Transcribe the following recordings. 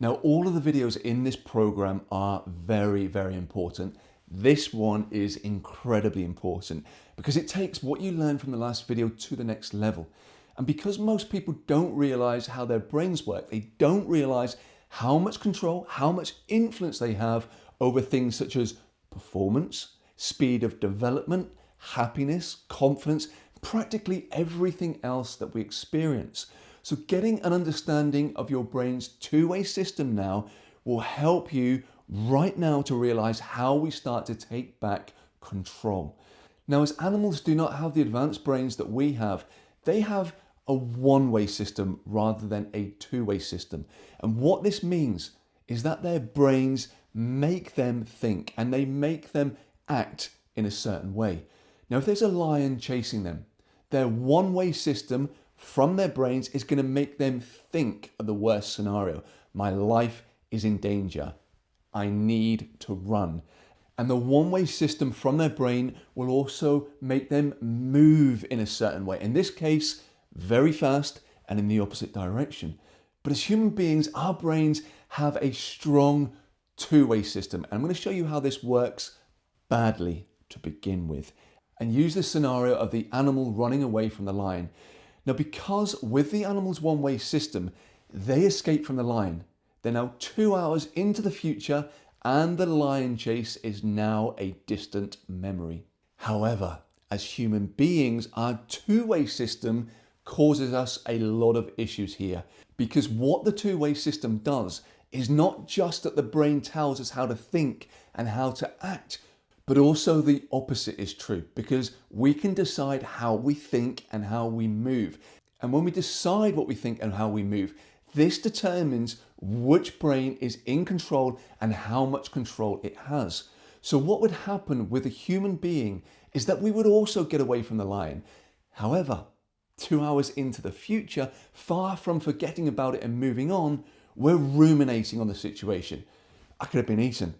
Now, all of the videos in this program are very, very important. This one is incredibly important because it takes what you learned from the last video to the next level. And because most people don't realize how their brains work, they don't realize how much control, how much influence they have over things such as performance, speed of development, happiness, confidence, practically everything else that we experience. So getting an understanding of your brain's two-way system now will help you right now to realize how we start to take back control. Now, as animals do not have the advanced brains that we have, they have a one-way system rather than a two-way system. And what this means is that their brains make them think and they make them act in a certain way. Now, if there's a lion chasing them, their one-way system from their brains is going to make them think of the worst scenario. My life is in danger. I need to run. And the one-way system from their brain will also make them move in a certain way. In this case, very fast and in the opposite direction. But as human beings, our brains have a strong two-way system. And I'm going to show you how this works badly to begin with. And use the scenario of the animal running away from the lion. Now, because with the animal's one-way system, they escape from the lion. They're now 2 hours into the future and the lion chase is now a distant memory. However, as human beings, our two-way system causes us a lot of issues here, because what the two-way system does is not just that the brain tells us how to think and how to act, but also the opposite is true, because we can decide how we think and how we move. And when we decide what we think and how we move, this determines which brain is in control and how much control it has. So what would happen with a human being is that we would also get away from the lion. However, 2 hours into the future, far from forgetting about it and moving on, we're ruminating on the situation. I could have been eaten.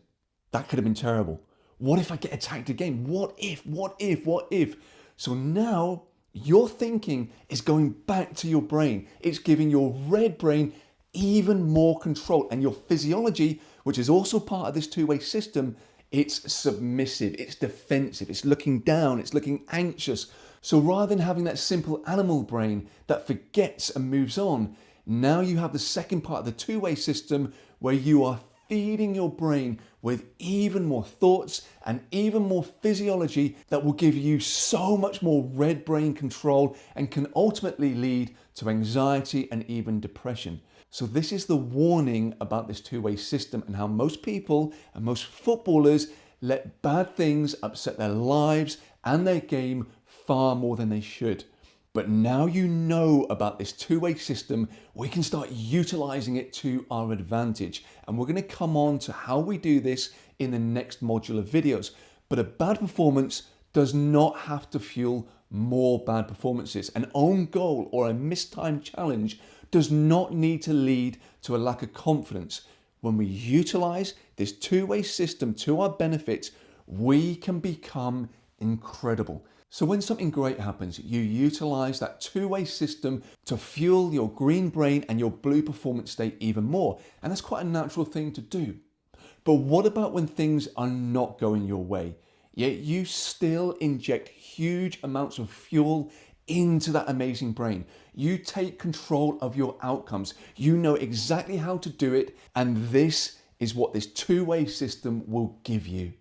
That could have been terrible. What if I get attacked again? What if? So now your thinking is going back to your brain. It's giving your red brain even more control. And your physiology, which is also part of this two-way system, it's submissive, it's defensive, it's looking down, it's looking anxious. So rather than having that simple animal brain that forgets and moves on, now you have the second part of the two-way system where you are feeding your brain with even more thoughts and even more physiology that will give you so much more red brain control and can ultimately lead to anxiety and even depression. So this is the warning about this two-way system and how most people and most footballers let bad things upset their lives and their game far more than they should. But now you know about this two-way system, we can start utilizing it to our advantage. And we're going to come on to how we do this in the next module of videos. But a bad performance does not have to fuel more bad performances. An own goal or a mistimed challenge does not need to lead to a lack of confidence. When we utilize this two-way system to our benefit, we can become incredible. So when something great happens, you utilize that two-way system to fuel your green brain and your blue performance state even more. And that's quite a natural thing to do. But what about when things are not going your way, yet you still inject huge amounts of fuel into that amazing brain? You take control of your outcomes. You know exactly how to do it. And this is what this two-way system will give you.